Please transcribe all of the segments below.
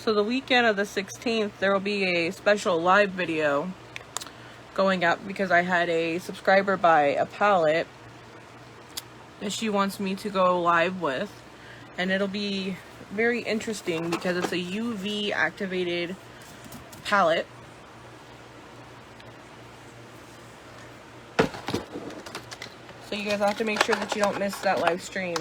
So the weekend of the 16th, there will be a special live video going up because I had a subscriber buy a palette that she wants me to go live with. And it'll be very interesting because it's a UV activated palette. So you guys have to make sure that you don't miss that live stream.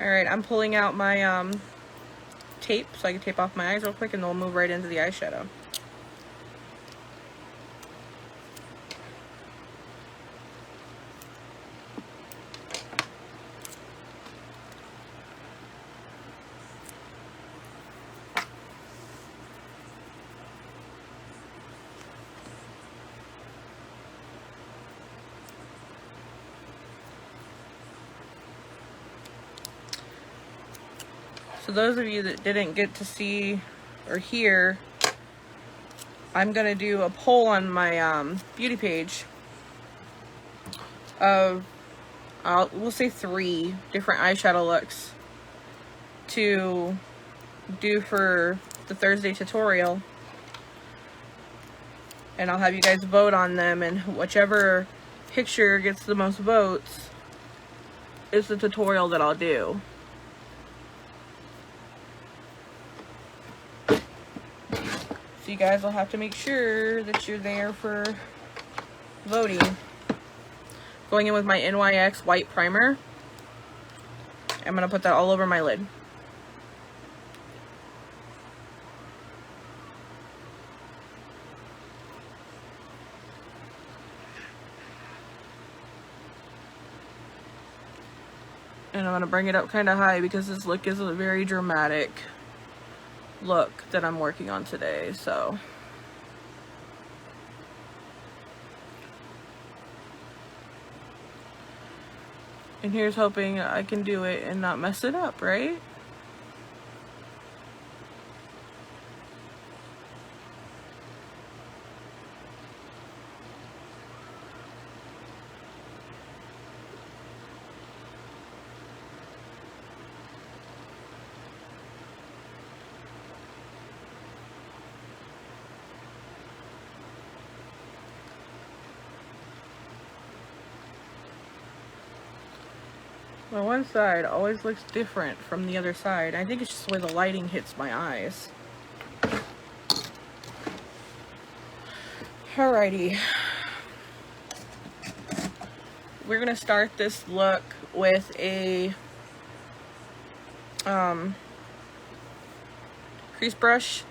Alright, I'm pulling out my tape so I can tape off my eyes real quick, and then we'll move right into the eyeshadow. So those of you that didn't get to see or hear, I'm going to do a poll on my beauty page of, we'll say 3 different eyeshadow looks to do for the Thursday tutorial. And I'll have you guys vote on them, and whichever picture gets the most votes is the tutorial that I'll do. So you guys will have to make sure that you're there for voting. Going in with my NYX white primer. I'm going to put that all over my lid. And I'm going to bring it up kind of high because this look is a very dramatic look that I'm working on today. So and here's hoping I can do it and not mess it up, right? Well, one side always looks different from the other side. I think it's just the way the lighting hits my eyes. Alrighty. We're gonna start this look with a crease brush.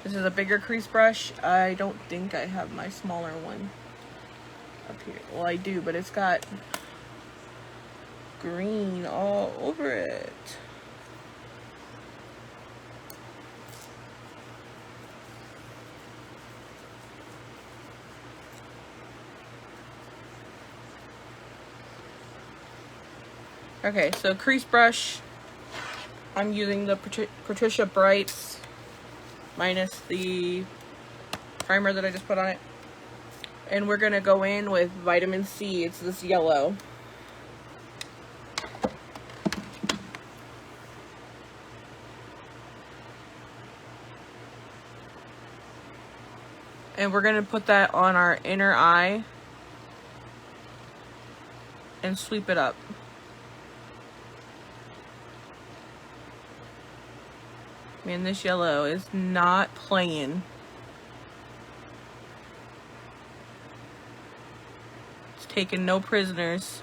This is a bigger crease brush. I don't think I have my smaller one up here. Well, I do, but it's got green all over it. Okay, so crease brush, I'm using the Patricia Brights minus the primer that I just put on it. And we're gonna go in with vitamin C. It's this yellow. And we're going to put that on our inner eye and sweep it up. Man, this yellow is not playing. It's taking no prisoners.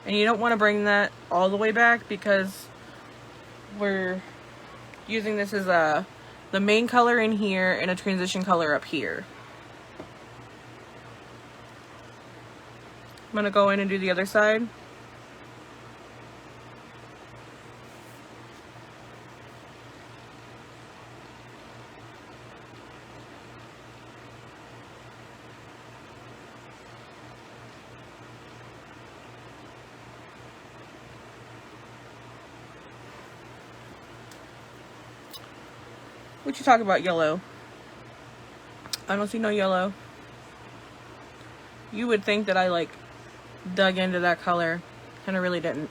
And you don't want to bring that all the way back because we're using this as the main color in here and a transition color up here. I'm going to go in and do the other side. What you talking about, yellow? I don't see no yellow. You would think that I like dug into that color, and I really didn't.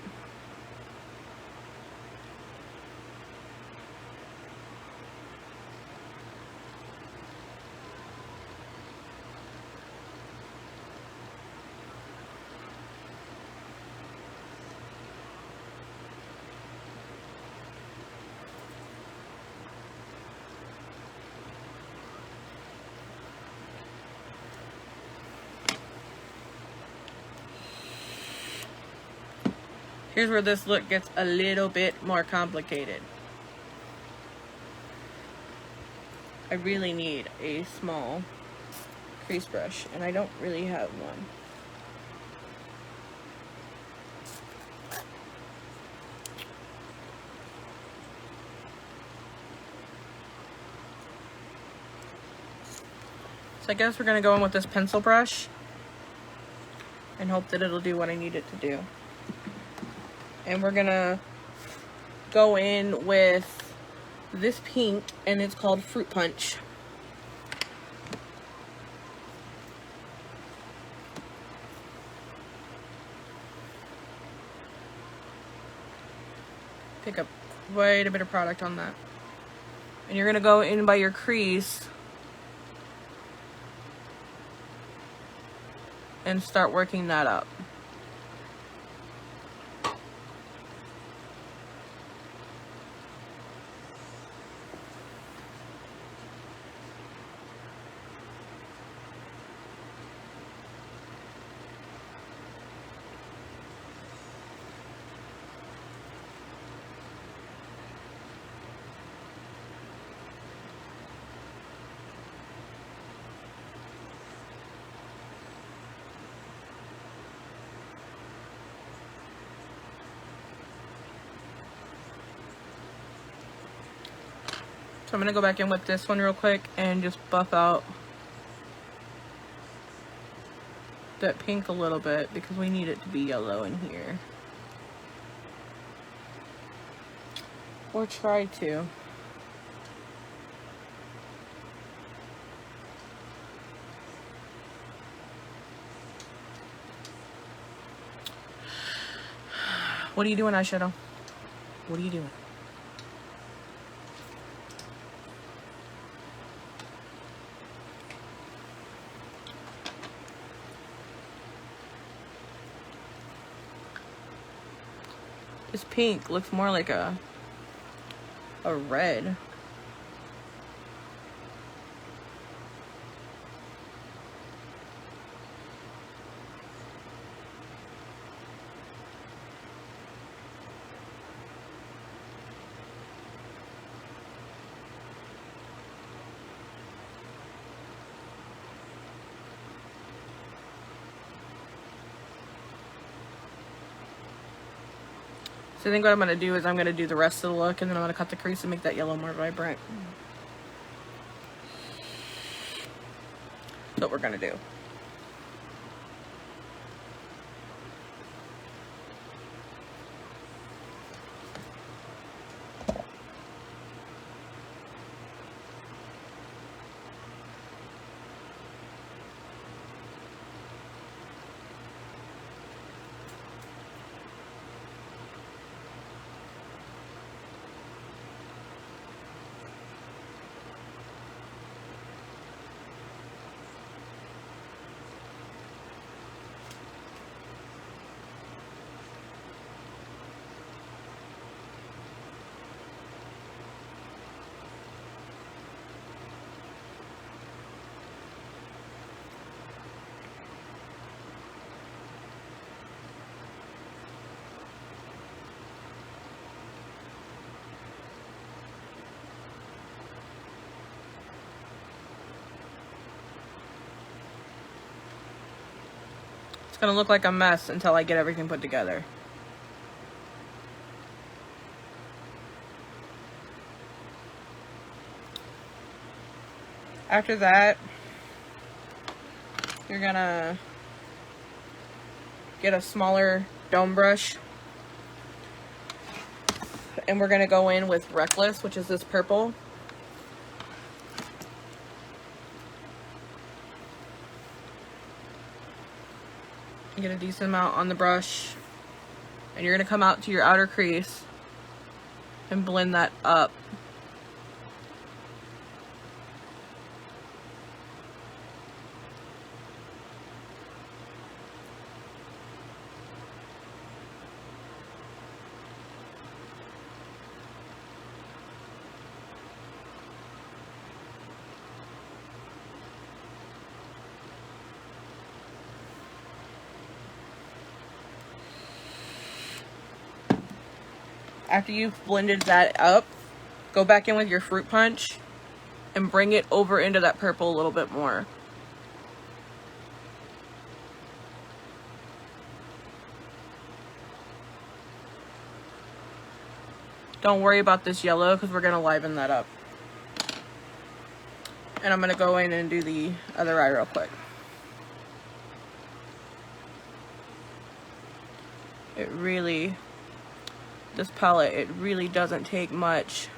Here's where this look gets a little bit more complicated. I really need a small crease brush, and I don't really have one. So I guess we're gonna go in with this pencil brush and hope that it'll do what I need it to do. And we're gonna go in with this pink, and it's called Fruit Punch. Pick up quite a bit of product on that. And you're gonna go in by your crease and start working that up. So I'm gonna go back in with this one real quick and just buff out that pink a little bit because we need it to be yellow in here. Or try to. What are you doing, eyeshadow? What are you doing? This pink looks more like a red. So I think what I'm going to do is I'm going to do the rest of the look, and then I'm going to cut the crease and make that yellow more vibrant. That's what we're going to do. It's going to look like a mess until I get everything put together. After that, you're gonna get a smaller dome brush, and we're gonna go in with Reckless, which is this purple, Get a decent amount on the brush. And you're going to come out to your outer crease and blend that up. After you've blended that up, go back in with your fruit punch and bring it over into that purple a little bit more. Don't worry about this yellow because we're going to liven that up. And I'm going to go in and do the other eye real quick. This palette, it really doesn't take much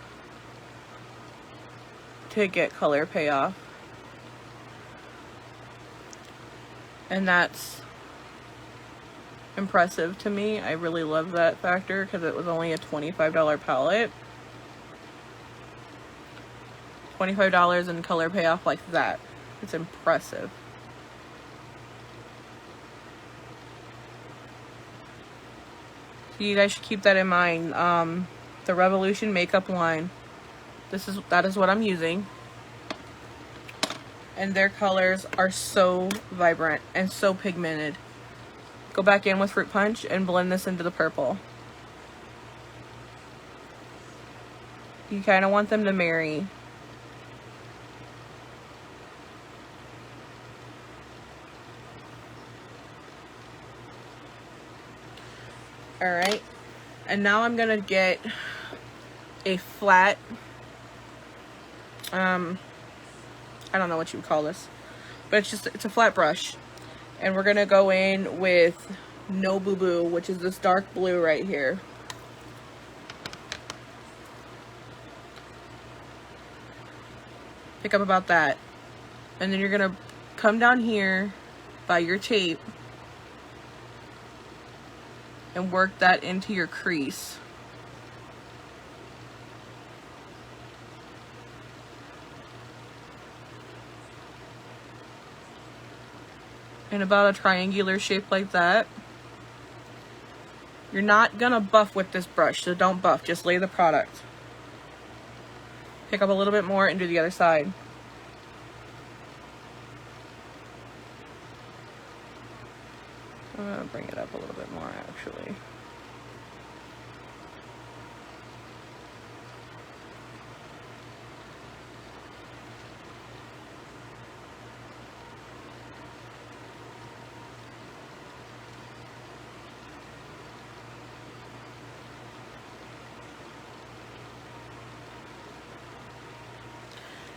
to get color payoff. And that's impressive to me. I really love that factor because it was only a $25 palette. $25 in color payoff like that. It's impressive. So you guys should keep that in mind. The Revolution makeup line. That is what I'm using. And their colors are so vibrant and so pigmented. Go back in with Fruit Punch and blend this into the purple. You kind of want them to marry. Alright, and now I'm gonna get a flat, I don't know what you would call this, but it's a flat brush. And we're gonna go in with No Boo Boo, which is this dark blue right here. Pick up about that. And then you're gonna come down here by your tape and work that into your crease. In about a triangular shape like that. You're not gonna buff with this brush, so don't buff, just lay the product. Pick up a little bit more and do the other side. I'm gonna bring it up a little bit more actually.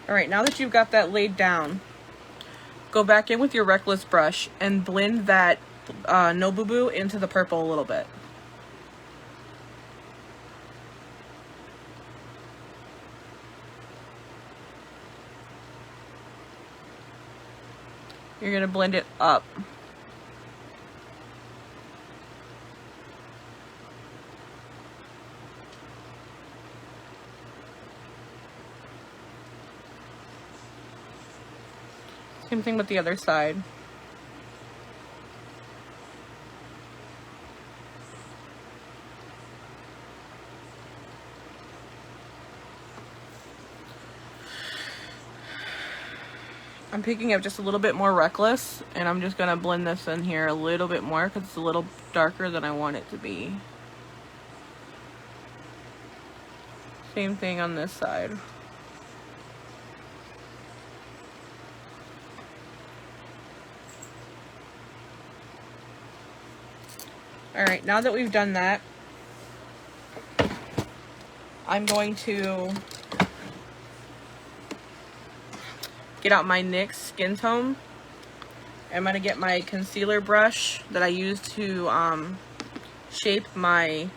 Alright, now that you've got that laid down, go back in with your Reckless brush and blend that No Boo Boo into the purple a little bit. You're going to blend it up. Same thing with the other side. I'm picking up just a little bit more Reckless, and I'm just gonna blend this in here a little bit more because it's a little darker than I want it to be. Same thing on this side. Alright, now that we've done that, I'm going to get out my NYX Skin Tone. I'm going to get my concealer brush that I use to shape my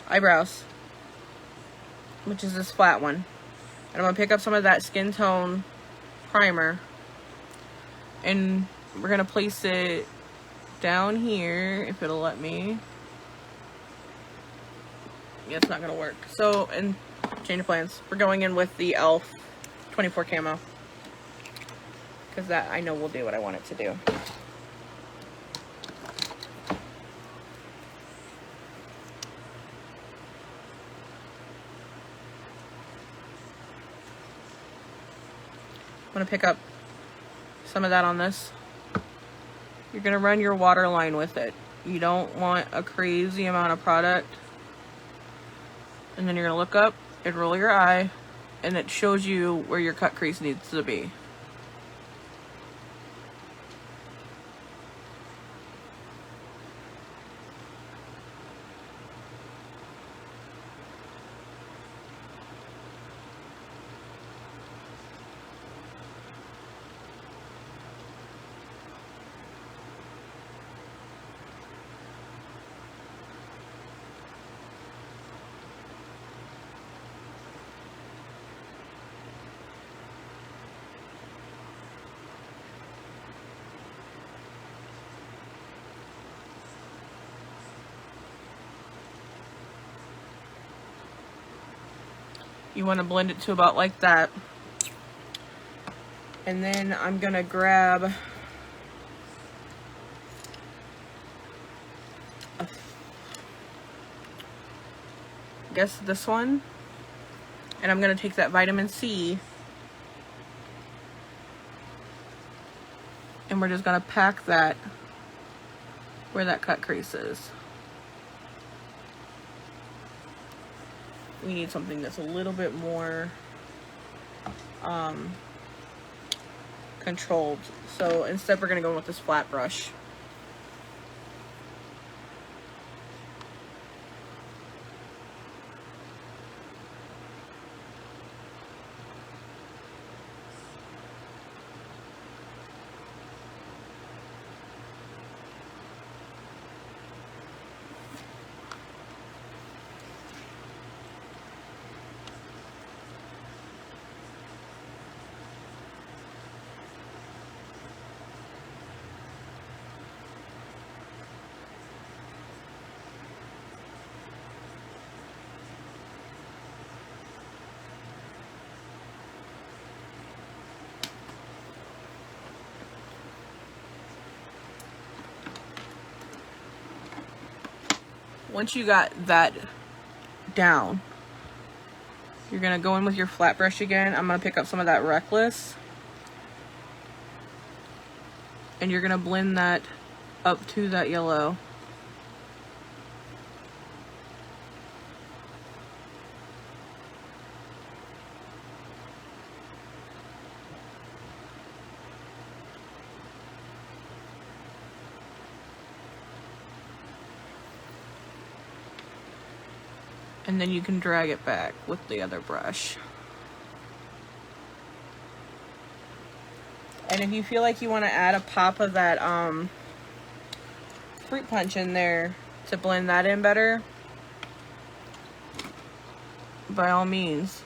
eyebrows, which is this flat one. And I'm going to pick up some of that Skin Tone primer and we're gonna place it down here, if it'll let me. Yeah, it's not gonna work. So, and change of plans. We're going in with the e.l.f. 24 camo. Because that, I know, will do what I want it to do. I'm gonna pick up some of that on this. You're gonna run your water line with it. You don't want a crazy amount of product. And then you're gonna look up and roll your eye, and it shows you where your cut crease needs to be. You want to blend it to about like that. And then I'm going to grab I guess this one. And I'm going to take that vitamin C. And we're just going to pack that where that cut crease is. We need something that's a little bit more controlled. So instead we're going to go with this flat brush. Once you got that down, you're gonna go in with your flat brush again. I'm gonna pick up some of that Reckless, and you're gonna blend that up to that yellow. And then you can drag it back with the other brush. And if you feel like you want to add a pop of that fruit punch in there to blend that in better, by all means.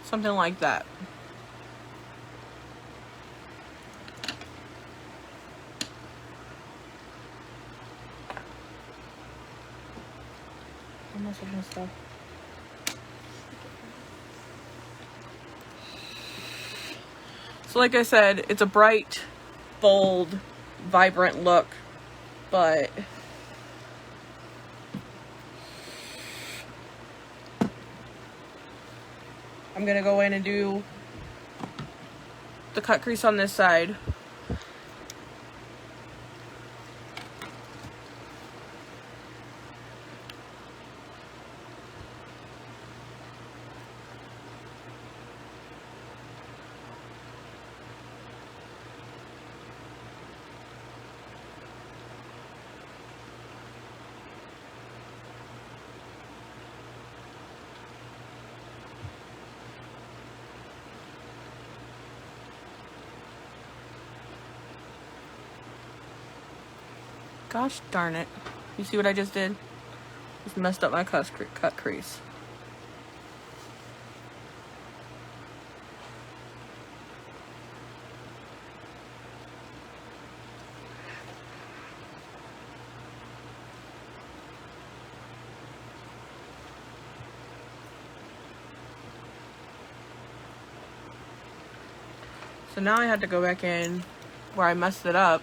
Something like that. Stuff. So like I said, it's a bright, bold, vibrant look, but I'm gonna go in and do the cut crease on this side. Gosh darn it. You see what I just did? Just messed up my cut crease. So now I had to go back in where I messed it up.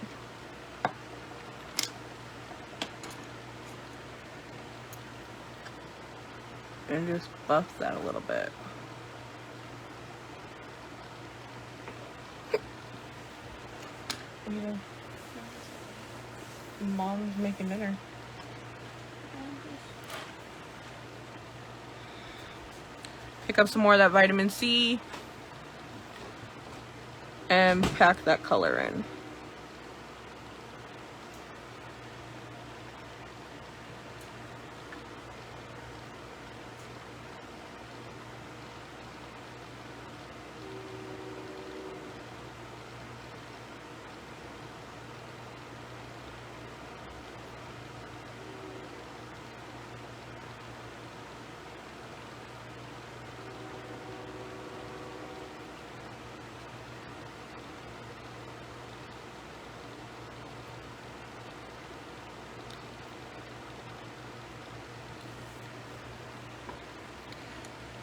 And just buff that a little bit. Yeah. Mom's making dinner. Pick up some more of that vitamin C. And pack that color in.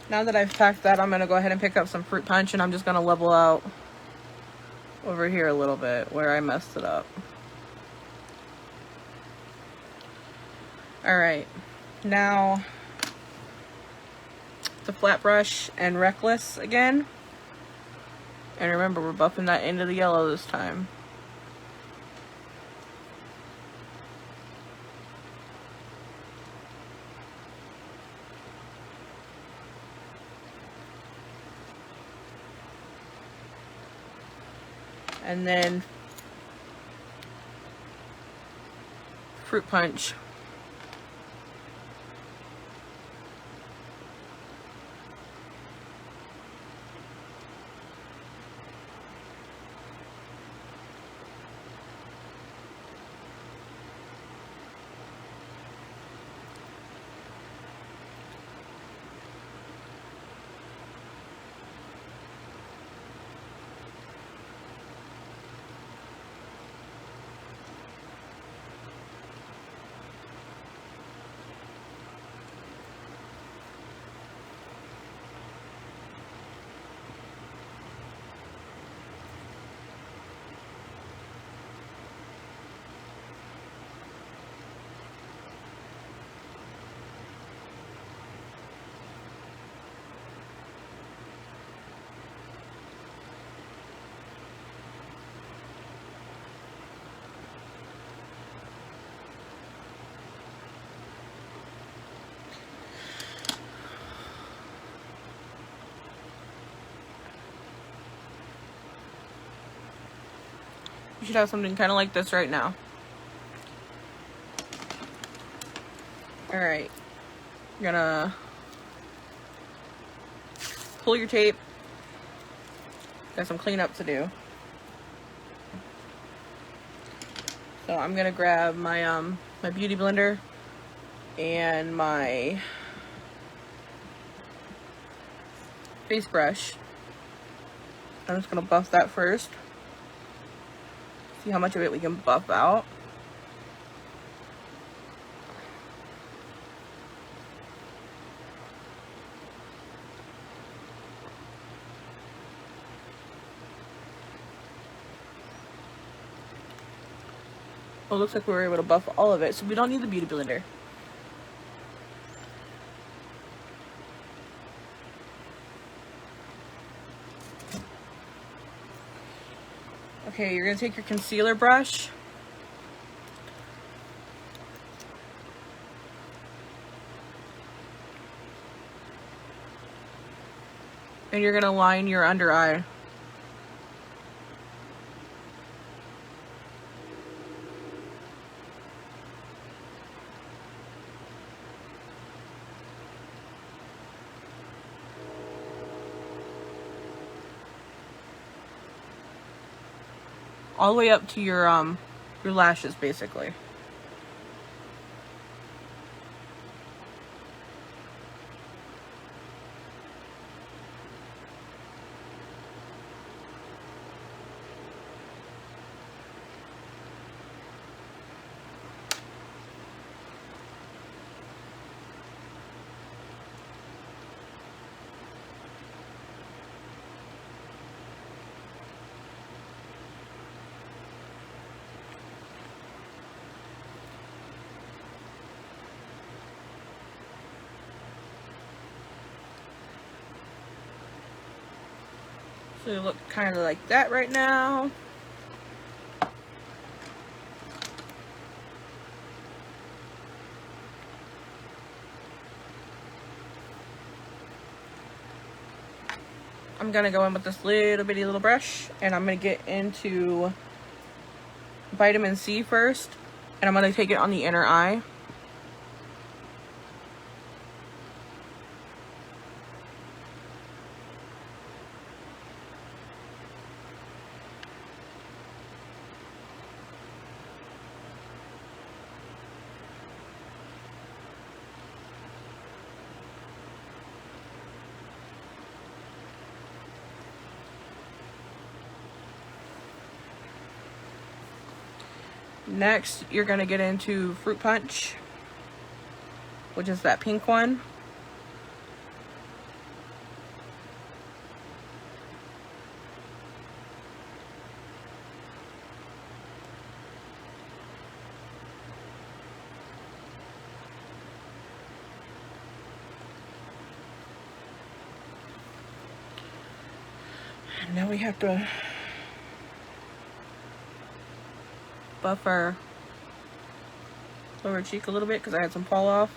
Now that I've packed that, I'm going to go ahead and pick up some fruit punch, and I'm just going to level out over here a little bit where I messed it up. Alright, now the flat brush and Reckless again. And remember, we're buffing that into the yellow this time. And then fruit punch. You should have something kind of like this right now. Alright. You're gonna pull your tape. Got some cleanup to do. So I'm gonna grab my my beauty blender and my face brush. I'm just gonna buff that first. See how much of it we can buff out. Well, it looks like we were able to buff all of it, so we don't need the beauty blender. Okay, you're gonna take your concealer brush and you're gonna line your under eye. All the way up to your lashes, basically. So they look kind of like that right now. I'm gonna go in with this little bitty little brush, and I'm gonna get into vitamin C first, and I'm gonna take it on the inner eye. Next, you're gonna get into Fruit Punch, which is that pink one. And now we have to buff our lower cheek a little bit because I had some fall off.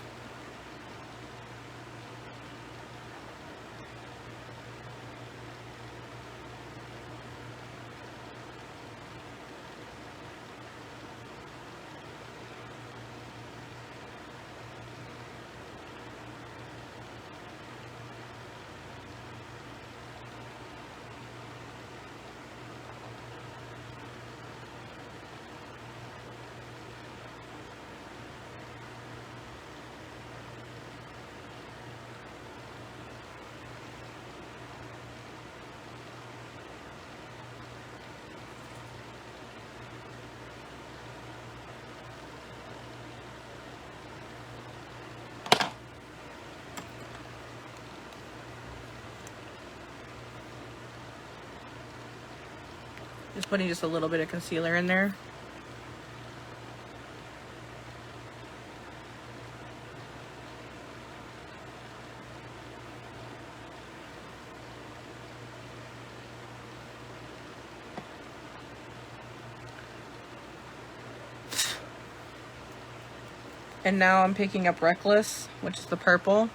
Just putting just a little bit of concealer in there. And now I'm picking up Reckless, which is the purple.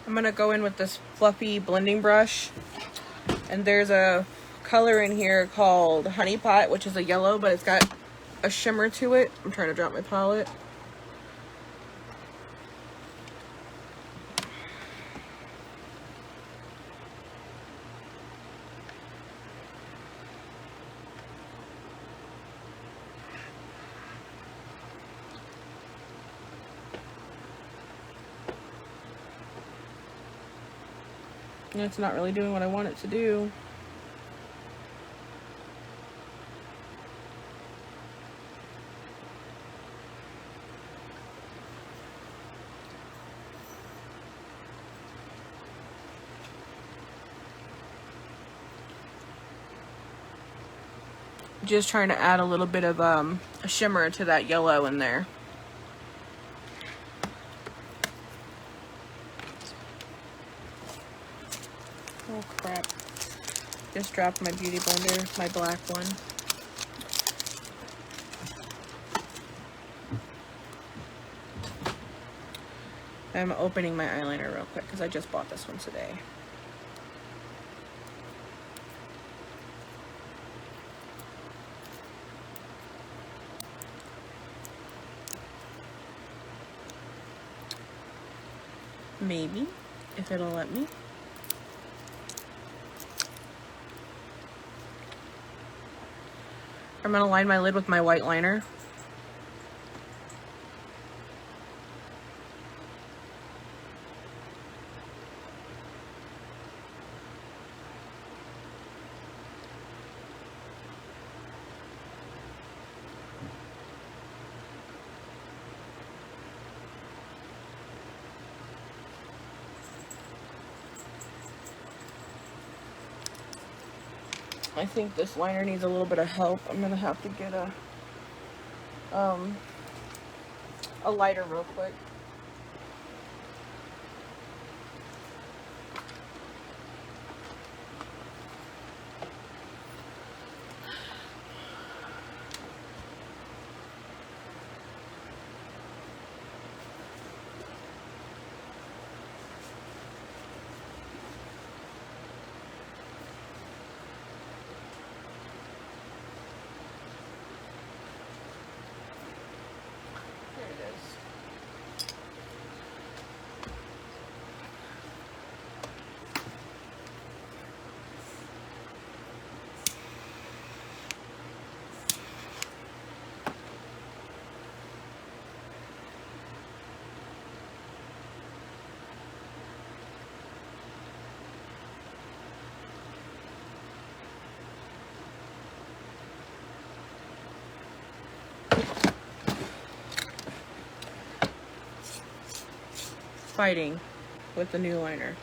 I'm gonna go in with this fluffy blending brush, and there's a color in here called Honey Pot, which is a yellow, but it's got a shimmer to it. I'm trying to drop my palette. And it's not really doing what I want it to do. Just trying to add a little bit of a shimmer to that yellow in there. Oh crap. Just dropped my beauty blender, my black one. I'm opening my eyeliner real quick because I just bought this one today. Maybe, if it'll let me. I'm gonna line my lid with my white liner. I think this liner needs a little bit of help. I'm gonna have to get a lighter real quick. Fighting with the new liner.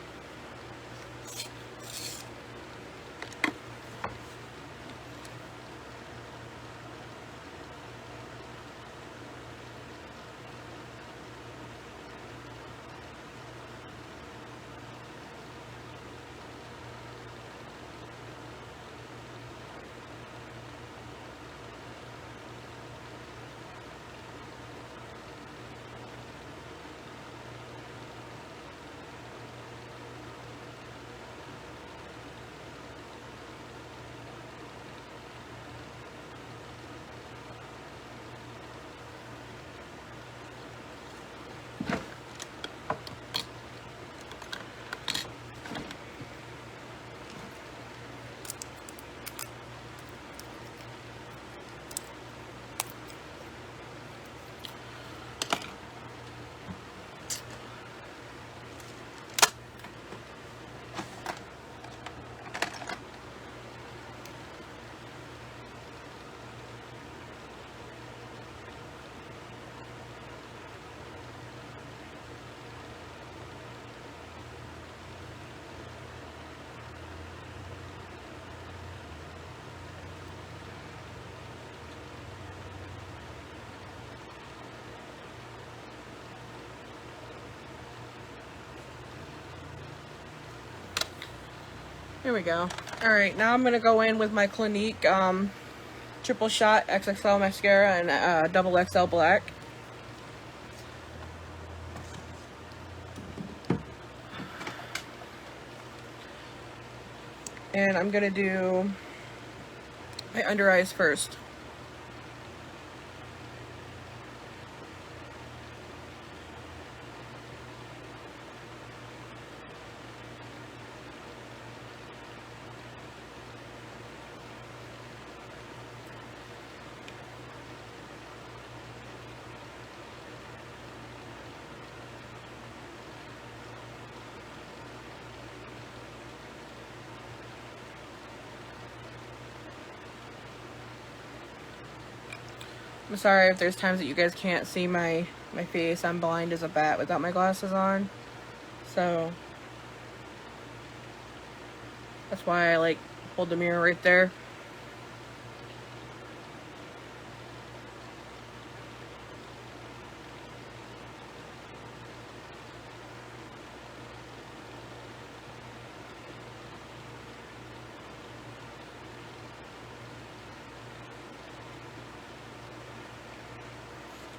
Here we go. Alright, now I'm going to go in with my Clinique triple shot XXL mascara and double XL black. And I'm going to do my under eyes first. I'm sorry if there's times that you guys can't see my face. I'm blind as a bat without my glasses on. So that's why I like hold the mirror right there.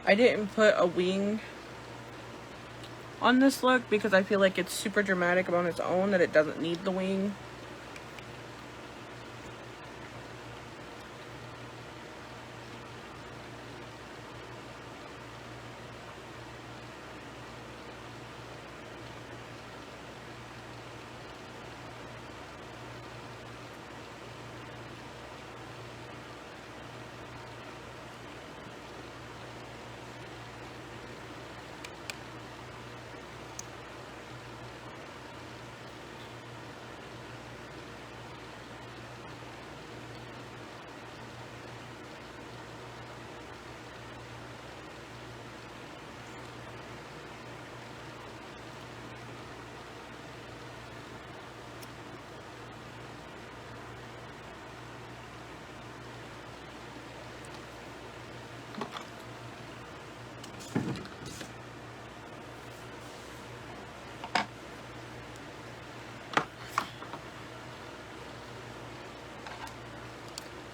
I didn't put a wing on this look because I feel like it's super dramatic on its own, that it doesn't need the wing.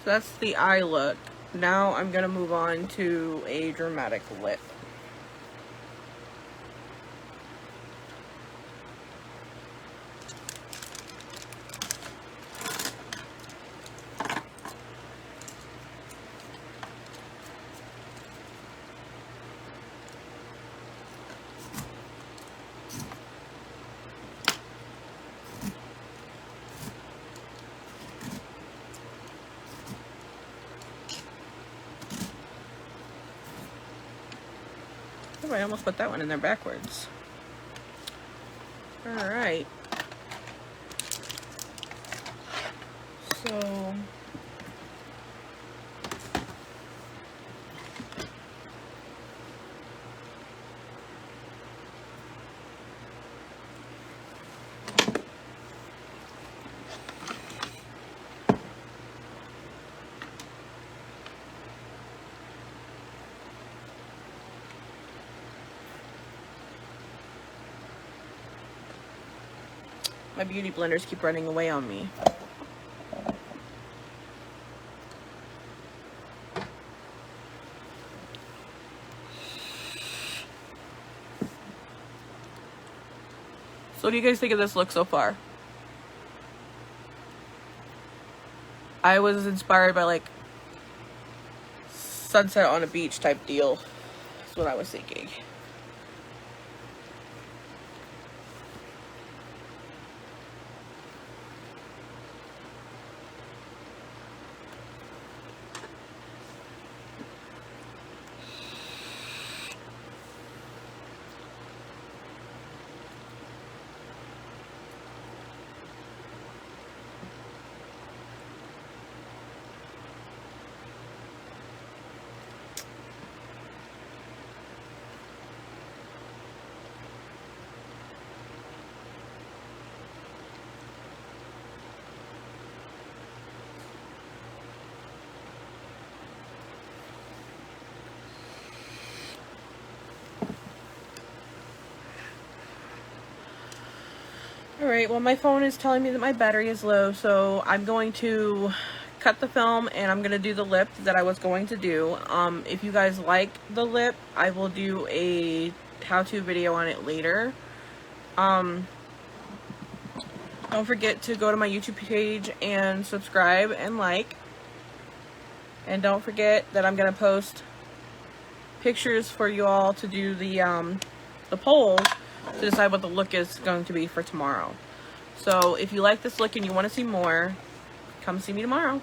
So that's the eye look. Now I'm gonna move on to a dramatic lip. Oh, I almost put that one in there backwards. Alright. So my beauty blenders keep running away on me. So what do you guys think of this look so far? I was inspired by like sunset on a beach type deal. That's what I was thinking. Alright, well my phone is telling me that my battery is low, so I'm going to cut the film and I'm going to do the lip that I was going to do. If you guys like the lip, I will do a how-to video on it later. Don't forget to go to my YouTube page and subscribe and like. And don't forget that I'm going to post pictures for you all to do the polls to decide what the look is going to be for tomorrow. So if you like this look and you want to see more, come see me tomorrow.